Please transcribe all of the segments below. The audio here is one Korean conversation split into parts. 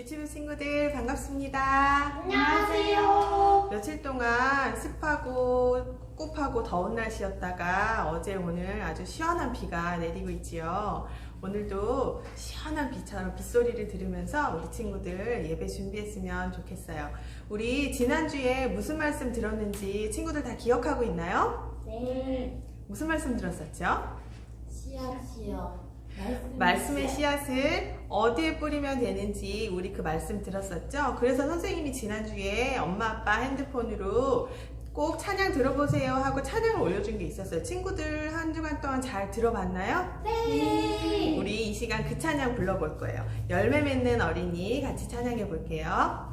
유튜브 친구들 반갑습니다. 안녕하세요. 며칠 동안 습하고 꿉하고 더운 날씨였다가 어제 오늘 아주 시원한 비가 내리고 있지요. 오늘도 시원한 비처럼 빗소리를 들으면서 우리 친구들 예배 준비했으면 좋겠어요. 우리 지난주에 무슨 말씀 들었는지 친구들 다 기억하고 있나요? 네. 무슨 말씀 들었었죠? 씨앗이요. 말씀의 씨앗을 어디에 뿌리면 되는지 우리 그 말씀 들었었죠? 그래서 선생님이 지난주에 엄마 아빠 핸드폰으로 꼭 찬양 들어보세요 하고 찬양을 올려준 게 있었어요. 친구들 한 주간 동안 잘 들어봤나요? 네. 우리 이 시간 그 찬양 불러볼 거예요. 열매 맺는 어린이 같이 찬양해 볼게요.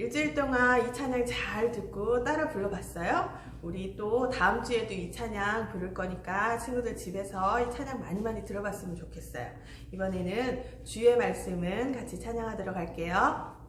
일주일 동안 이 찬양 잘 듣고 따라 불러봤어요? 우리 또 다음 주에도 이 찬양 부를 거니까 친구들 집에서 이 찬양 많이 들어봤으면 좋겠어요. 이번에는 주의 말씀은 같이 찬양하도록 할게요.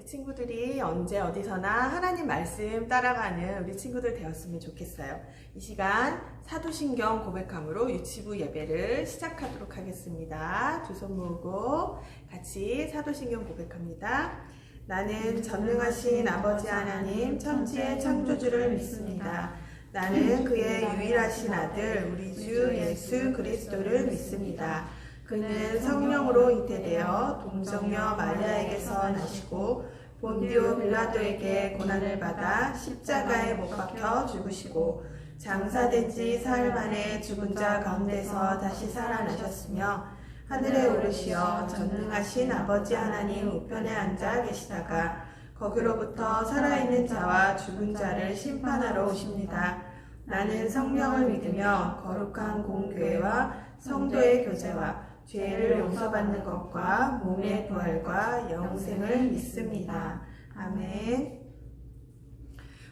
친구들이 언제 어디서나 하나님 말씀 따라가는 우리 친구들 되었으면 좋겠어요. 이 시간 사도신경 고백함으로 유치부 예배를 시작하도록 하겠습니다. 두 손 모으고 같이 사도신경 고백합니다. 나는 전능하신 아버지 하나님 천지의 창조주를 믿습니다. 나는 그의 유일하신 아들 우리 주 예수 그리스도를 믿습니다. 그는 성령으로 잉태되어 동정녀 마리아에게서 나시고 본디오 빌라도에게 고난을 받아 십자가에 못 박혀 죽으시고 장사된 지 사흘 만에 죽은 자 가운데서 다시 살아나셨으며 하늘에 오르시어 전능하신 아버지 하나님 우편에 앉아 계시다가 거기로부터 살아있는 자와 죽은 자를 심판하러 오십니다. 나는 성령을 믿으며 거룩한 공교회와 성도의 교제와 죄를 용서받는 것과 몸의 부활과 영생을 믿습니다. 아멘.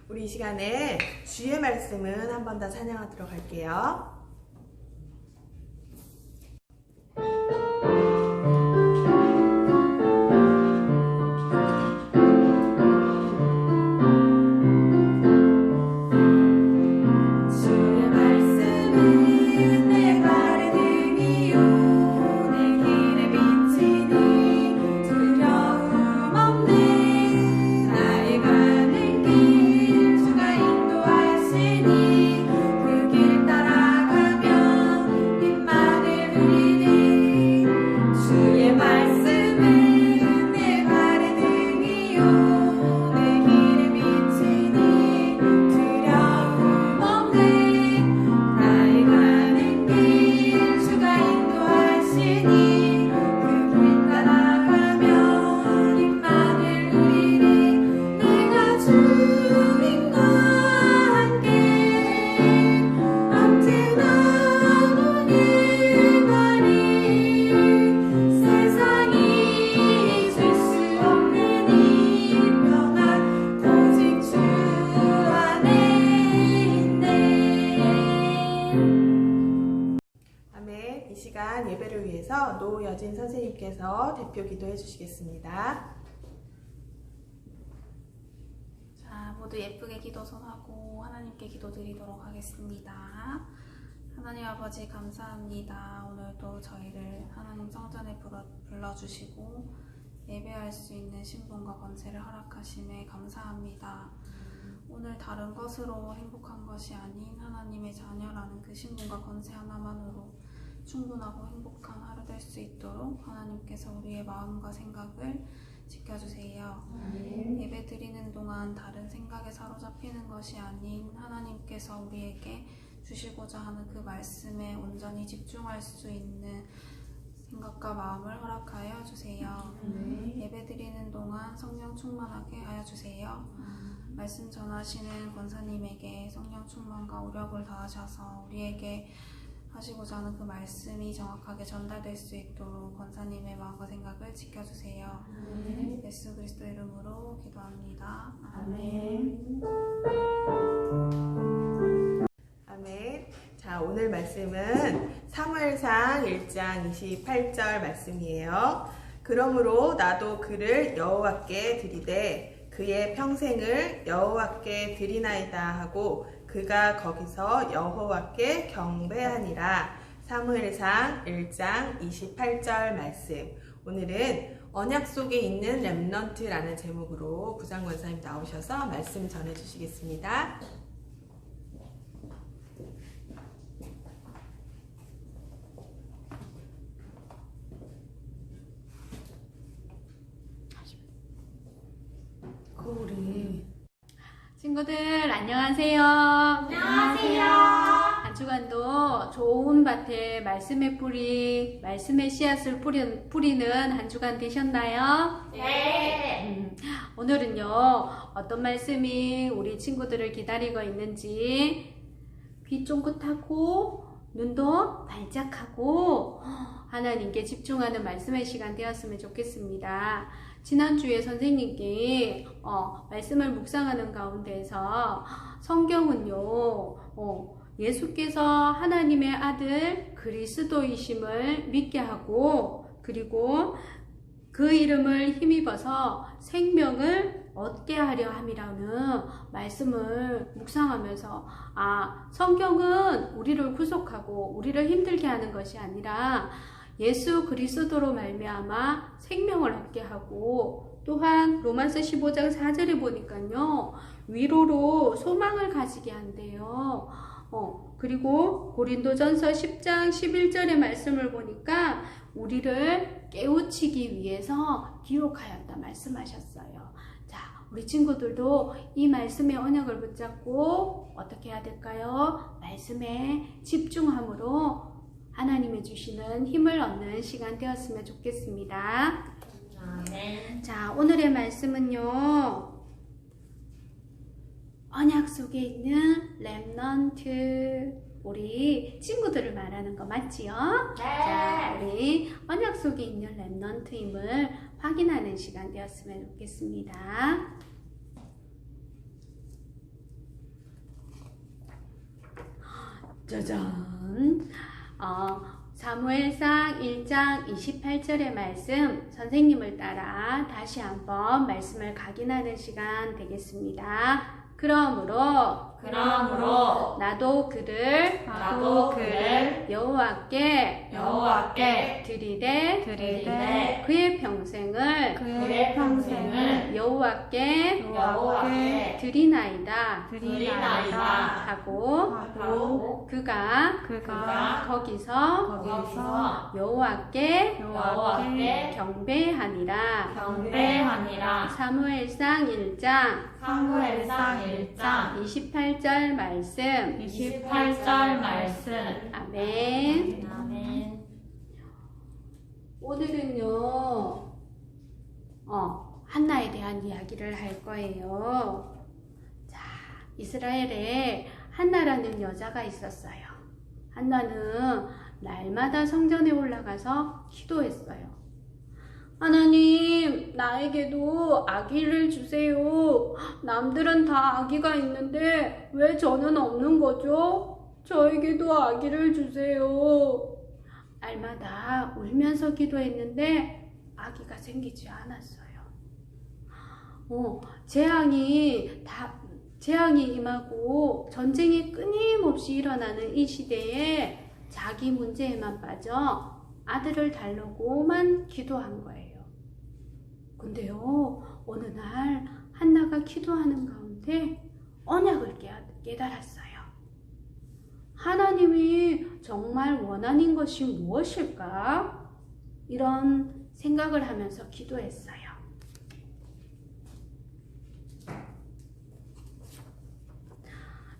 우리 이 시간에 주의 말씀은 한 번 더 찬양하도록 할게요. 예배를 위해서 노여진 선생님께서 대표 기도해 주시겠습니다. 자, 모두 예쁘게 기도 손하고 하나님께 기도드리도록 하겠습니다. 하나님 아버지 감사합니다. 오늘도 저희를 하나님 성전에 불러주시고 예배할 수 있는 신분과 권세를 허락하심에 감사합니다. 오늘 다른 것으로 행복한 것이 아닌 하나님의 자녀라는 그 신분과 권세 하나만으로 충분하고 행복한 하루 될 수 있도록 하나님께서 우리의 마음과 생각을 지켜주세요. 예배 드리는 동안 다른 생각에 사로잡히는 것이 아닌 하나님께서 우리에게 주시고자 하는 그 말씀에 온전히 집중할 수 있는 생각과 마음을 허락하여 주세요. 예배 드리는 동안 성령 충만하게 하여 주세요. 말씀 전하시는 권사님에게 성령 충만과 오력을 더하셔서 우리에게 하시고자 하는 그 말씀이 정확하게 전달될 수 있도록 권사님의 마음과 생각을 지켜주세요. 예수 그리스도의 이름으로 기도합니다. 아멘. 아멘. 자, 오늘 말씀은 사무엘상 1장 28절 말씀이에요. 그러므로 나도 그를 여호와께 드리되 그의 평생을 여호와께 드리나이다 하고 그가 거기서 여호와께 경배하니라. 사무엘상 1장 28절 말씀. 오늘은 언약 속에 있는 렘넌트라는 제목으로 부장 권사님 나오셔서 말씀 전해 주시겠습니다. 친구들 안녕하세요. 안녕하세요. 한 주간도 좋은 밭에 말씀의 뿌리, 말씀의 씨앗을 뿌리는 한 주간 되셨나요? 네. 오늘은요 어떤 말씀이 우리 친구들을 기다리고 있는지 귀 쫑긋하고 눈도 발짝하고 하나님께 집중하는 말씀의 시간 되었으면 좋겠습니다. 지난주에 선생님께 말씀을 묵상하는 가운데서 성경은요 예수께서 하나님의 아들 그리스도이심을 믿게 하고 그리고 그 이름을 힘입어서 생명을 얻게 하려 함이라는 말씀을 묵상하면서 성경은 우리를 구속하고 우리를 힘들게 하는 것이 아니라 예수 그리스도로 말미암아 생명을 얻게 하고 또한 로마서 15장 4절에 보니까요 위로로 소망을 가지게 한대요. 그리고 고린도전서 10장 11절의 말씀을 보니까 우리를 깨우치기 위해서 기록하였다 말씀하셨어요. 자, 우리 친구들도 이 말씀의 언약을 붙잡고 어떻게 해야 될까요? 말씀에 집중함으로 하나님이 주시는 힘을 얻는 시간 되었으면 좋겠습니다. 아멘. 자, 오늘의 말씀은요. 언약 속에 있는 렘넌트. 우리 친구들을 말하는 거 맞지요? 자, 네. 우리 언약 속에 있는 렘넌트임을 확인하는 시간 되었으면 좋겠습니다. 짜잔! 사무엘상 1장 28절의 말씀 선생님을 따라 다시 한번 말씀을 각인하는 시간 되겠습니다. 그러므로 나도 그를 여호와께 드리되 그의 평생을 여호와께 드리나이다 하고 그가 거기서 여호와께 경배하니라. 사무엘상 1장 28절 말씀. 아멘. 오늘은요, 한나에 대한 이야기를 할 거예요. 자, 이스라엘에 한나라는 여자가 있었어요. 한나는 날마다 성전에 올라가서 기도했어요. 하나님, 나에게도 아기를 주세요. 남들은 다 아기가 있는데 왜 저는 없는 거죠? 저에게도 아기를 주세요. 날마다 울면서 기도했는데 아기가 생기지 않았어요. 재앙이 임하고 전쟁이 끊임없이 일어나는 이 시대에 자기 문제에만 빠져 아들을 달라고만 기도한 거예요. 근데요, 어느 날 한나가 기도하는 가운데 언약을 깨달았어요. 하나님이 정말 원하는 것이 무엇일까? 이런 생각을 하면서 기도했어요.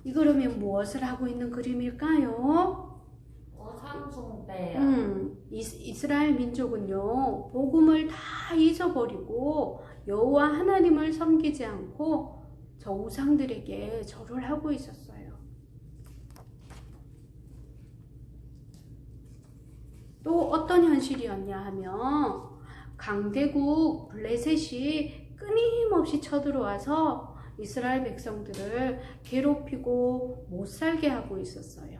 이 그림은 무엇을 하고 있는 그림일까요? 상숭배요. 이스라엘 민족은요, 복음을 다 잊어버리고 여호와 하나님을 섬기지 않고 저 우상들에게 절을 하고 있었어요. 또 어떤 현실이었냐 하면 강대국 블레셋이 끊임없이 쳐들어와서 이스라엘 백성들을 괴롭히고 못 살게 하고 있었어요.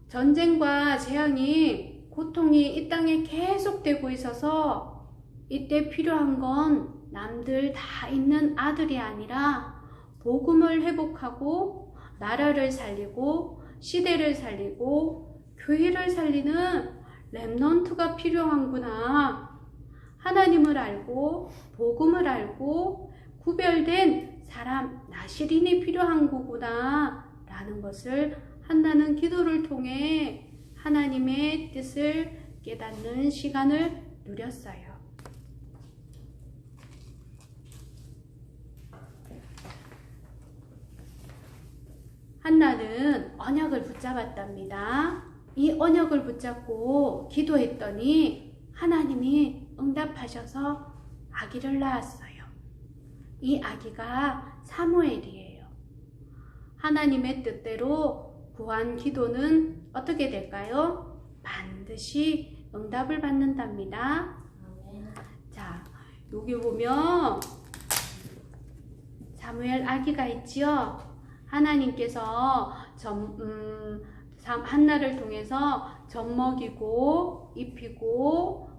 전쟁과 재앙이, 고통이 이 땅에 계속되고 있어서 이때 필요한 건 남들 다 있는 아들이 아니라 복음을 회복하고 나라를 살리고 시대를 살리고 교회를 살리는 렘넌트가 필요한구나. 하나님을 알고 복음을 알고 구별된 사람, 나시린이 필요한 거구나 라는 것을 한나는 기도를 통해 하나님의 뜻을 깨닫는 시간을 누렸어요. 한나는 언약을 붙잡았답니다. 이 언약을 붙잡고 기도했더니 하나님이 응답하셔서 아기를 낳았어요. 이 아기가 사무엘이에요. 하나님의 뜻대로 구한 기도는 어떻게 될까요? 반드시 응답을 받는답니다. 자, 여기 보면 사무엘 아기가 있지요. 하나님께서 한나를 통해서 젖 먹이고 입히고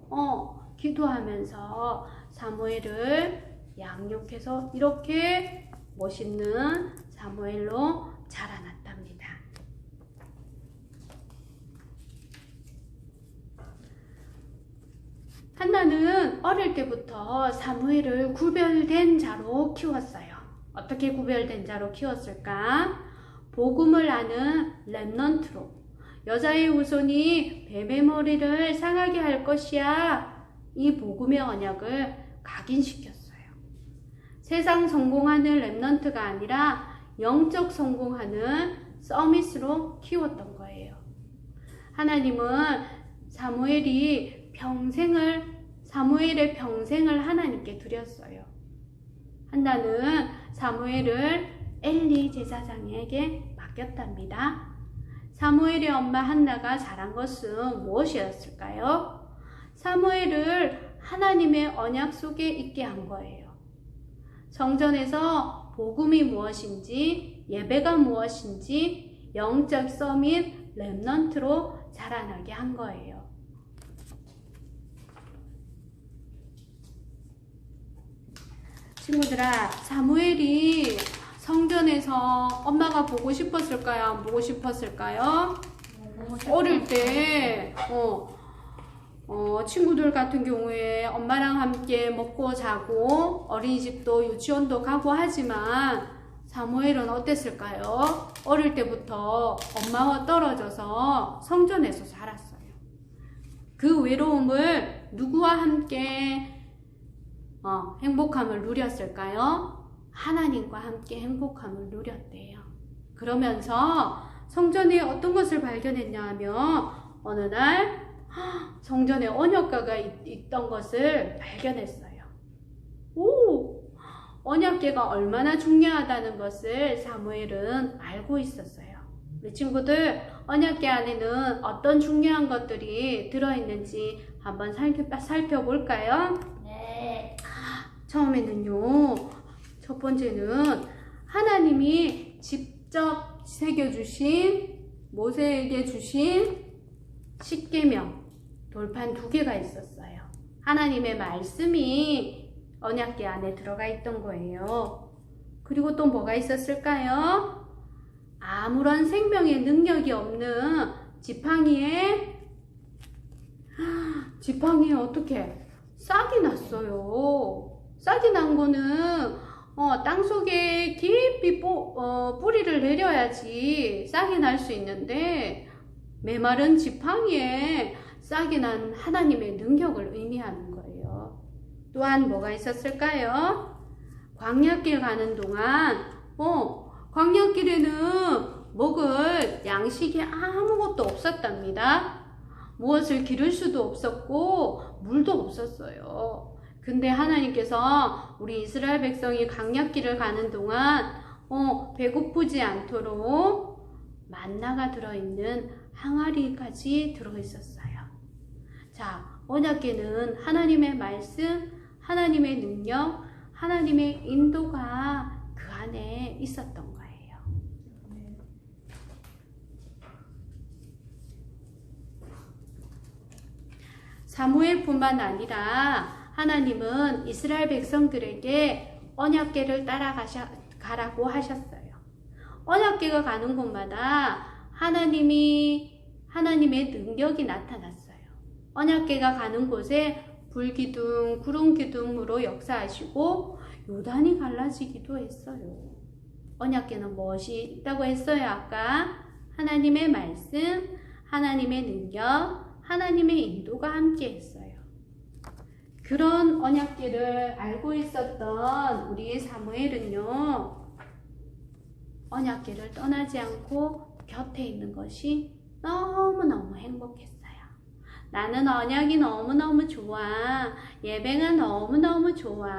기도하면서 사무엘을 양육해서 이렇게 멋있는 사무엘로 자라났답니다. 한나는 어릴 때부터 사무엘을 구별된 자로 키웠어요. 어떻게 구별된 자로 키웠을까? 복음을 아는 렘넌트로. 여자의 후손이 뱀의 머리를 상하게 할 것이야. 이 복음의 언약을 각인시켰어요. 세상 성공하는 랩넌트가 아니라 영적 성공하는 서밋으로 키웠던 거예요. 하나님은 사무엘의 평생을 하나님께 드렸어요. 한나는 사무엘을 엘리 제사장에게 맡겼답니다. 사무엘의 엄마 한나가 잘한 것은 무엇이었을까요? 사무엘을 하나님의 언약 속에 있게 한 거예요. 성전에서 복음이 무엇인지, 예배가 무엇인지, 영적 서밋 랩넌트로 자라나게 한 거예요. 친구들아, 사무엘이 성전에서 엄마가 보고 싶었을까요? 안 보고 싶었을까요? 어릴 때 친구들 같은 경우에 엄마랑 함께 먹고 자고 어린이집도 유치원도 가고 하지만 사무엘은 어땠을까요? 어릴 때부터 엄마와 떨어져서 성전에서 살았어요. 그 외로움을 누구와 함께 행복함을 누렸을까요? 하나님과 함께 행복함을 누렸대요. 그러면서 성전에 어떤 것을 발견했냐 하면 어느 날 성전에 언약궤가 있던 것을 발견했어요. 언약궤가 얼마나 중요하다는 것을 사무엘은 알고 있었어요. 우리 친구들, 언약궤 안에는 어떤 중요한 것들이 들어있는지 한번 살펴볼까요? 네. 처음에는요, 첫 번째는 하나님이 직접 새겨주신 모세에게 주신 십계명 돌판 2개가 있었어요. 하나님의 말씀이 언약궤 안에 들어가 있던 거예요. 그리고 또 뭐가 있었을까요? 아무런 생명의 능력이 없는 지팡이에 어떻게 싹이 났어요. 싹이 난 거는 땅속에 깊이 뿌리를 내려야지 싹이 날 수 있는데 메마른 지팡이에 싹이 난 하나님의 능력을 의미하는 거예요. 또한 뭐가 있었을까요? 광야길 가는 동안 광야길에는 먹을 양식이 아무것도 없었답니다. 무엇을 기를 수도 없었고 물도 없었어요. 근데 하나님께서 우리 이스라엘 백성이 광야길을 가는 동안 배고프지 않도록 만나가 들어있는 항아리까지 들어있었어요. 자, 언약궤는 하나님의 말씀, 하나님의 능력, 하나님의 인도가 그 안에 있었던 거예요. 사무엘뿐만 아니라 하나님은 이스라엘 백성들에게 언약궤를 따라가라고 하셨어요. 언약궤가 가는 곳마다 하나님의 능력이 나타났어요. 언약궤가 가는 곳에 불기둥, 구름기둥으로 역사하시고 요단이 갈라지기도 했어요. 언약궤는 무엇이 있다고 했어요? 아까 하나님의 말씀, 하나님의 능력, 하나님의 인도가 함께 했어요. 그런 언약궤를 알고 있었던 우리 사무엘은요, 언약궤를 떠나지 않고 곁에 있는 것이 너무너무 행복했어요. 나는 언약이 너무너무 좋아. 예배가 너무너무 좋아.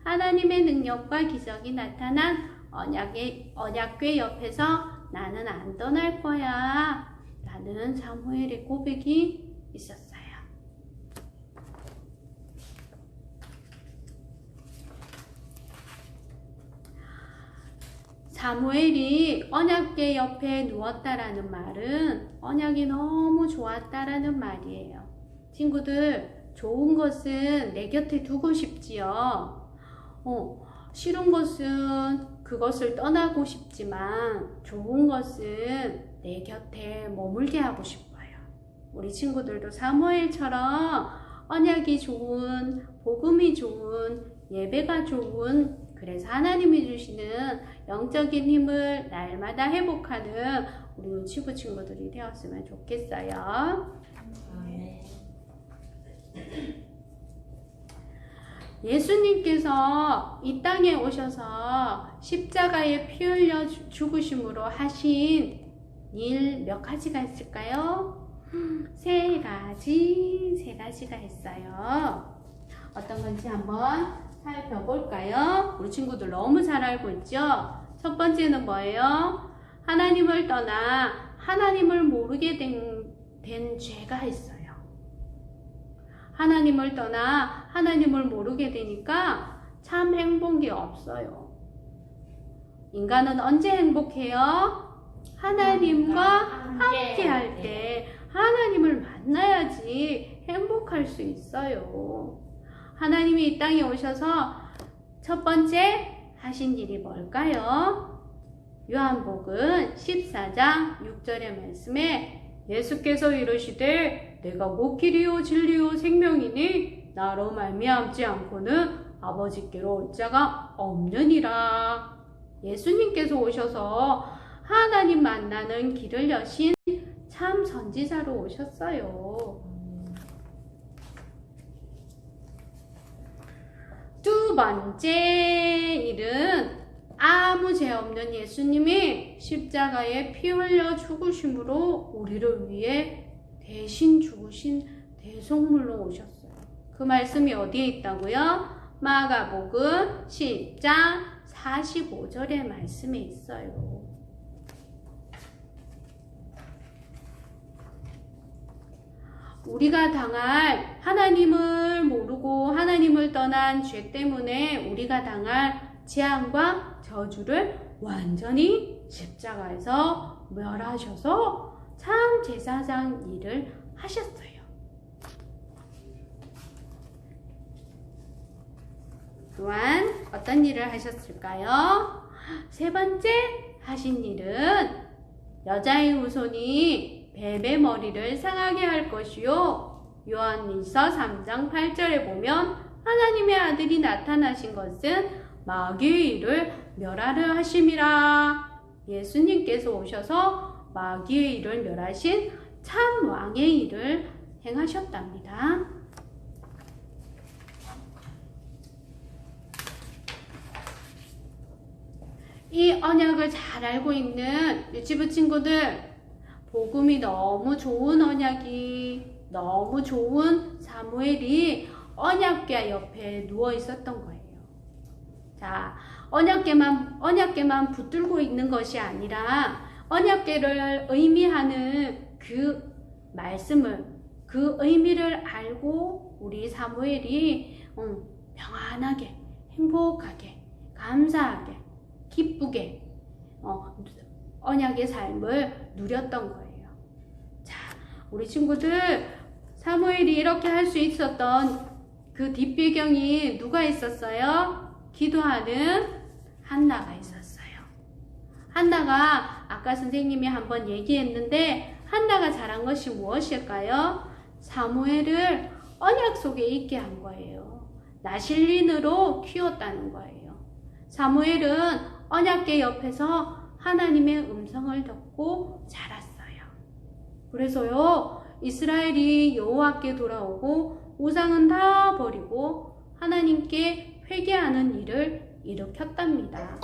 하나님의 능력과 기적이 나타난 언약궤 옆에서 나는 안 떠날 거야. 라는 사무엘의 고백이 있었어요. 사무엘이 언약궤 옆에 누웠다라는 말은 언약이 너무 좋았다라는 말이에요. 친구들, 좋은 것은 내 곁에 두고 싶지요. 싫은 것은 그것을 떠나고 싶지만 좋은 것은 내 곁에 머물게 하고 싶어요. 우리 친구들도 사무엘처럼 언약이 좋은, 복음이 좋은, 예배가 좋은, 그래서 하나님이 주시는 영적인 힘을 날마다 회복하는 우리 유치부 친구들이 되었으면 좋겠어요. 예수님께서 이 땅에 오셔서 십자가에 피 흘려 죽으심으로 하신 일 몇 가지가 있을까요? 세 가지가 있어요. 어떤 건지 한번 살펴볼까요? 우리 친구들 너무 잘 알고 있죠? 첫 번째는 뭐예요? 하나님을 떠나 하나님을 모르게 된 죄가 있어요. 하나님을 떠나 하나님을 모르게 되니까 참 행복이 없어요. 인간은 언제 행복해요? 하나님과 함께 할 때 하나님을 만나야지 행복할 수 있어요. 하나님이 이 땅에 오셔서 첫 번째 하신 일이 뭘까요? 요한복음 14장 6절의 말씀에 예수께서 이르시되 내가 곧 길이요 진리요 생명이니 나로 말미암지 않고는 아버지께로 올 자가 없느니라. 예수님께서 오셔서 하나님 만나는 길을 여신 참 선지자로 오셨어요. 두 번째 일은 아무 죄 없는 예수님이 십자가에 피 흘려 죽으심으로 우리를 위해 대신 죽으신 대속물로 오셨어요. 그 말씀이 어디에 있다고요? 마가복음 10장 45절의 말씀에 있어요. 우리가 당할 하나님을 모르고 하나님을 떠난 죄 때문에 우리가 당할 재앙과 저주를 완전히 십자가에서 멸하셔서 참 제사장 일을 하셨어요. 또한 어떤 일을 하셨을까요? 세 번째 하신 일은 여자의 후손이 뱀의 머리를 상하게 할 것이요. 요한일서 3장 8절에 보면 하나님의 아들이 나타나신 것은 마귀의 일을 멸하려 하심이라. 예수님께서 오셔서 마귀의 일을 멸하신 참 왕의 일을 행하셨답니다. 이 언약을 잘 알고 있는 유치부 친구들, 복음이 너무 좋은 언약이, 너무 좋은 사무엘이 언약궤 옆에 누워 있었던 거예요. 자, 언약궤만 붙들고 있는 것이 아니라 언약궤를 의미하는 그 말씀을, 그 의미를 알고 우리 사무엘이 평안하게, 행복하게, 감사하게, 기쁘게 언약의 삶을 누렸던 거예요. 자, 우리 친구들, 사무엘이 이렇게 할 수 있었던 그 뒷배경이 누가 있었어요? 기도하는 한나가 있었어요. 한나가 아까 선생님이 한번 얘기했는데 한나가 잘한 것이 무엇일까요? 사무엘을 언약 속에 있게 한 거예요. 나실린으로 키웠다는 거예요. 사무엘은 언약궤 옆에서 하나님의 음성을 듣고 자랐어요. 그래서요, 이스라엘이 여호와께 돌아오고 우상은 다 버리고 하나님께 회개하는 일을 일으켰답니다.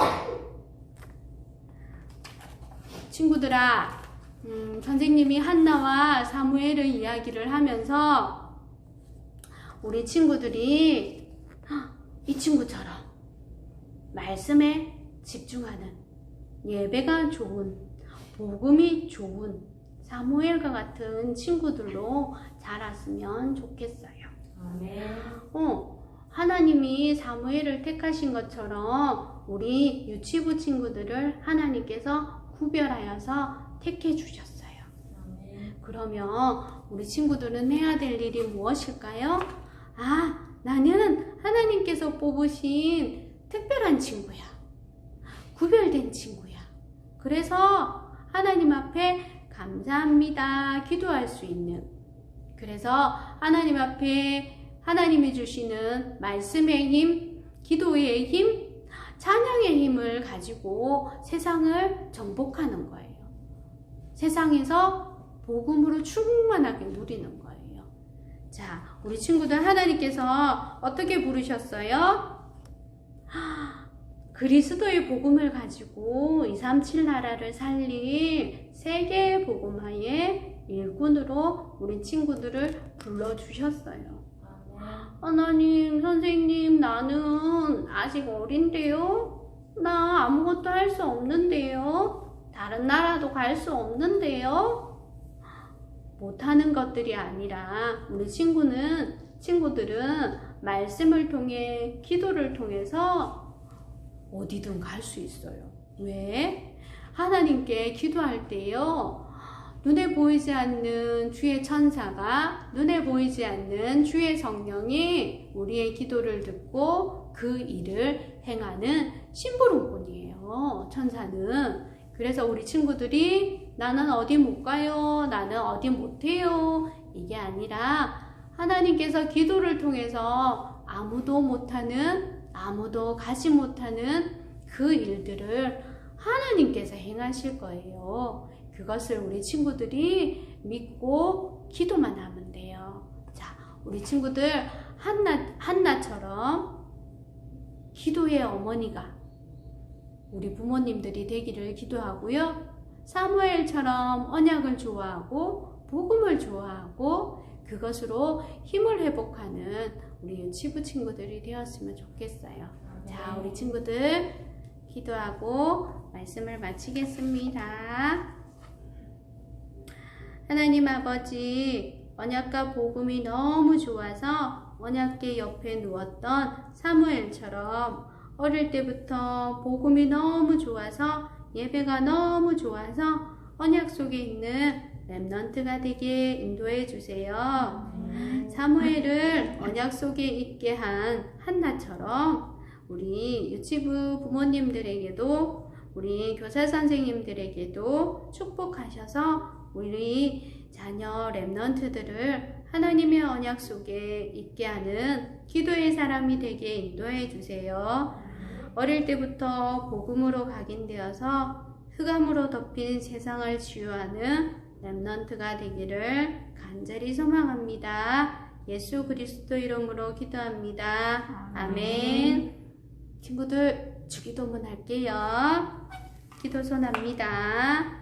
친구들아, 선생님이 한나와 사무엘의 이야기를 하면서 우리 친구들이 이 친구처럼 말씀에 집중하는, 예배가 좋은, 복음이 좋은 사무엘과 같은 친구들로 자랐으면 좋겠어요. 하나님이 사무엘을 택하신 것처럼 우리 유치부 친구들을 하나님께서 구별하여서 택해 주셨어요. 그러면 우리 친구들은 해야 될 일이 무엇일까요? 나는 하나님께서 뽑으신 특별한 친구야. 구별된 친구야. 그래서 하나님 앞에 감사합니다 기도할 수 있는, 그래서 하나님 앞에 하나님이 주시는 말씀의 힘, 기도의 힘, 찬양의 힘을 가지고 세상을 정복하는 거예요. 세상에서 복음으로 충만하게 누리는 거예요. 자, 우리 친구들 하나님께서 어떻게 부르셨어요? 그리스도의 복음을 가지고 237 나라를 살린 세계 복음화의 일꾼으로 우리 친구들을 불러주셨어요. 하나님, 선생님, 나는 아직 어린데요? 나 아무것도 할 수 없는데요? 다른 나라도 갈 수 없는데요? 못하는 것들이 아니라 우리 친구들은 말씀을 통해 기도를 통해서 어디든 갈 수 있어요. 왜? 하나님께 기도할 때요. 눈에 보이지 않는 주의 천사가, 눈에 보이지 않는 주의 성령이 우리의 기도를 듣고 그 일을 행하는 심부름꾼이에요. 천사는. 그래서 우리 친구들이 나는 어디 못 가요. 나는 어디 못 해요. 이게 아니라 하나님께서 기도를 통해서 아무도 못하는, 아무도 가지 못하는 그 일들을 하나님께서 행하실 거예요. 그것을 우리 친구들이 믿고 기도만 하면 돼요. 자, 우리 친구들 한나처럼 기도의 어머니가 우리 부모님들이 되기를 기도하고요. 사무엘처럼 언약을 좋아하고 복음을 좋아하고 그것으로 힘을 회복하는 우리 유치부 친구들이 되었으면 좋겠어요. 자, 우리 친구들 기도하고 말씀을 마치겠습니다. 하나님 아버지, 언약과 복음이 너무 좋아서 언약궤 옆에 누웠던 사무엘처럼 어릴 때부터 복음이 너무 좋아서 예배가 너무 좋아서 언약 속에 있는 렘넌트가 되게 인도해 주세요. 사무엘을 언약 속에 있게 한 한나처럼 우리 유치부 부모님들에게도 우리 교사 선생님들에게도 축복하셔서 우리 자녀 렘넌트들을 하나님의 언약 속에 있게 하는 기도의 사람이 되게 인도해 주세요. 어릴 때부터 복음으로 각인되어서 흑암으로 덮인 세상을 치유하는 렘넌트가 되기를 간절히 소망합니다. 예수 그리스도 이름으로 기도합니다. 아멘. 친구들 주기도문 할게요. 기도선합니다.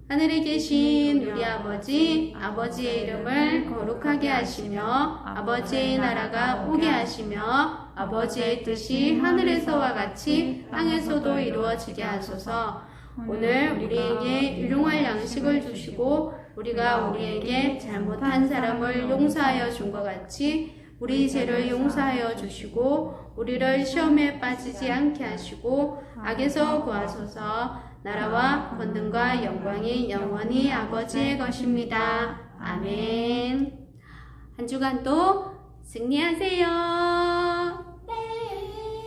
하늘에 계신 우리 아버지, 아버지의 이름을 거룩하게 하시며 아버지의 나라가 오게 하시며 아버지의 뜻이 하늘에서와 같이 땅에서도 이루어지게 하소서. 오늘 우리에게 일용할 양식을 주시고 우리가 우리에게 잘못한 사람을 용서하여 준 것 같이 우리 죄를 용서하여 주시고 우리를 시험에 빠지지 않게 하시고 악에서 구하소서. 나라와 권능과 영광이 영원히 아버지의 것입니다. 아멘. 한 주간도 승리하세요.